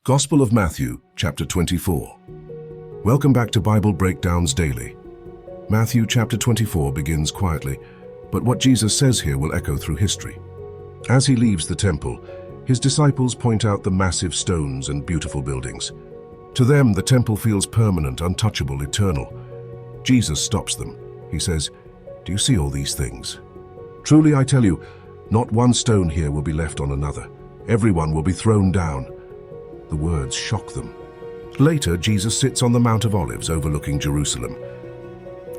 Gospel of Matthew, chapter 24. Welcome back to Bible Breakdowns Daily. Matthew chapter 24 begins quietly, but what Jesus says here will echo through history. As he leaves the temple, his disciples point out the massive stones and beautiful buildings. To them, the temple feels permanent, untouchable, eternal. Jesus stops them. He says, "Do you see all these things? Truly I tell you, not one stone here will be left on another. Everyone will be thrown down." The words shock them. Later, Jesus sits on the Mount of Olives overlooking Jerusalem.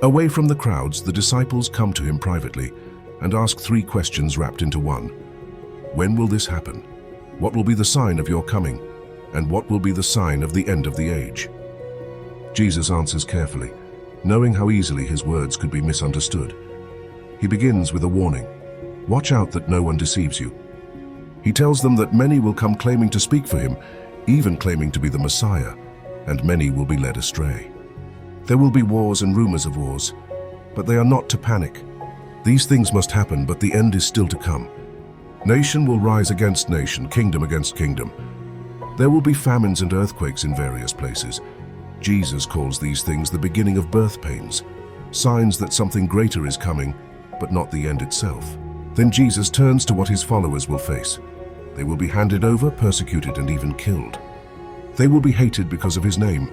Away from the crowds, the disciples come to him privately and ask three questions wrapped into one. When will this happen? What will be the sign of your coming? And what will be the sign of the end of the age? Jesus answers carefully, knowing how easily his words could be misunderstood. He begins with a warning. Watch out that no one deceives you. He tells them that many will come claiming to speak for him, even claiming to be the Messiah, and many will be led astray. There will be wars and rumors of wars, but they are not to panic. These things must happen, but the end is still to come. Nation will rise against nation, kingdom against kingdom. There will be famines and earthquakes in various places. Jesus calls these things the beginning of birth pains, signs that something greater is coming, but not the end itself. Then Jesus turns to what his followers will face. They will be handed over, persecuted, and even killed. They will be hated because of his name.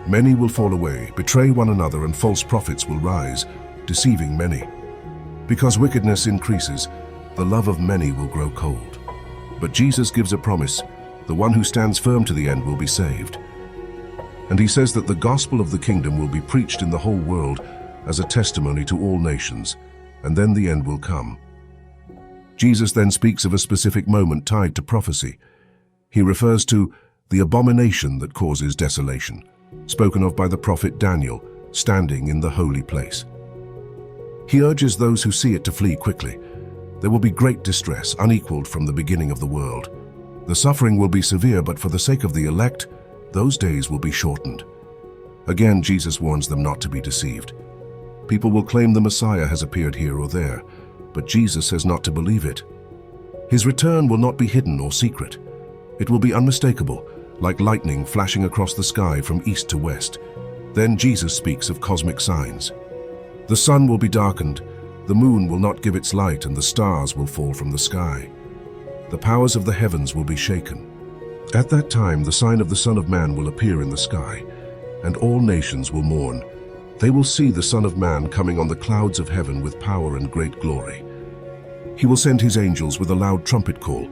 Many will fall away, betray one another, and false prophets will rise, deceiving many. Because wickedness increases, the love of many will grow cold. But Jesus gives a promise: the one who stands firm to the end will be saved. And he says that the gospel of the kingdom will be preached in the whole world as a testimony to all nations, and then the end will come. Jesus then speaks of a specific moment tied to prophecy. He refers to the abomination that causes desolation, spoken of by the prophet Daniel, standing in the holy place. He urges those who see it to flee quickly. There will be great distress, unequaled from the beginning of the world. The suffering will be severe, but for the sake of the elect, those days will be shortened. Again, Jesus warns them not to be deceived. People will claim the Messiah has appeared here or there, but Jesus says not to believe it. His return will not be hidden or secret. It will be unmistakable, like lightning flashing across the sky from east to west. Then Jesus speaks of cosmic signs. The sun will be darkened, the moon will not give its light, and the stars will fall from the sky. The powers of the heavens will be shaken. At that time, the sign of the Son of Man will appear in the sky, and all nations will mourn. They will see the Son of Man coming on the clouds of heaven with power and great glory. He will send his angels with a loud trumpet call,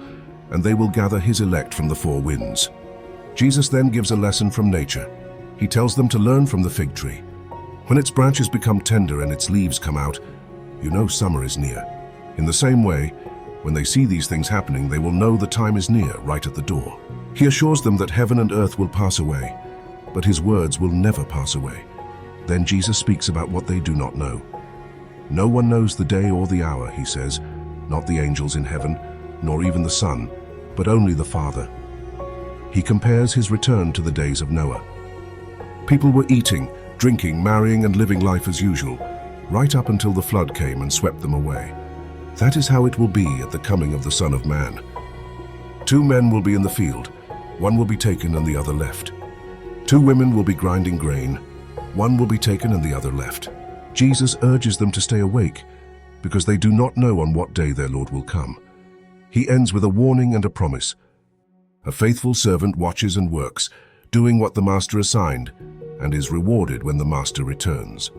and they will gather his elect from the four winds. Jesus then gives a lesson from nature. He tells them to learn from the fig tree. When its branches become tender and its leaves come out, you know summer is near. In the same way, when they see these things happening, they will know the time is near, right at the door. He assures them that heaven and earth will pass away, but his words will never pass away. Then Jesus speaks about what they do not know. No one knows the day or the hour, he says, not the angels in heaven, nor even the Son, but only the Father. He compares his return to the days of Noah. People were eating, drinking, marrying, and living life as usual, right up until the flood came and swept them away. That is how it will be at the coming of the Son of Man. Two men will be in the field, one will be taken and the other left. Two women will be grinding grain, one will be taken and the other left. Jesus urges them to stay awake, because they do not know on what day their Lord will come. He ends with a warning and a promise. A faithful servant watches and works, doing what the master assigned, and is rewarded when the master returns.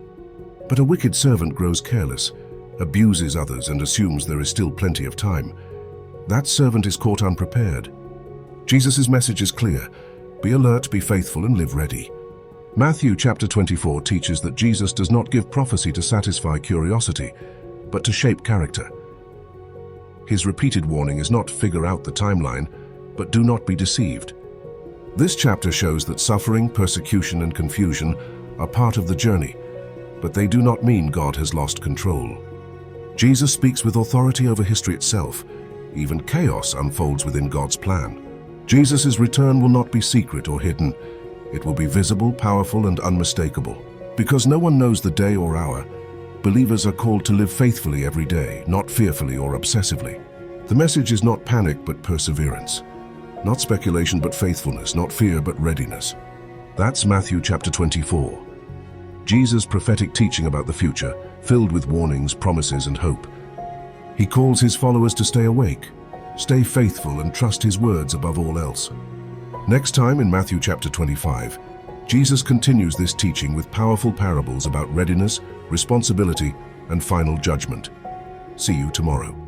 But a wicked servant grows careless, abuses others, and assumes there is still plenty of time. That servant is caught unprepared. Jesus' message is clear. Be alert, be faithful, and live ready. Matthew chapter 24 teaches that Jesus does not give prophecy to satisfy curiosity, but to shape character. His repeated warning is not figure out the timeline, but do not be deceived. This chapter shows that suffering, persecution, and confusion are part of the journey, but they do not mean God has lost control. Jesus speaks with authority over history itself. Even chaos unfolds within God's plan. Jesus' return will not be secret or hidden. It will be visible, powerful, and unmistakable. Because no one knows the day or hour, believers are called to live faithfully every day, not fearfully or obsessively. The message is not panic, but perseverance. Not speculation but faithfulness, not fear but readiness. That's Matthew chapter 24. Jesus' prophetic teaching about the future, filled with warnings, promises, and hope. He calls his followers to stay awake, stay faithful, and trust his words above all else. Next time in Matthew chapter 25, Jesus continues this teaching with powerful parables about readiness, responsibility, and final judgment. See you tomorrow.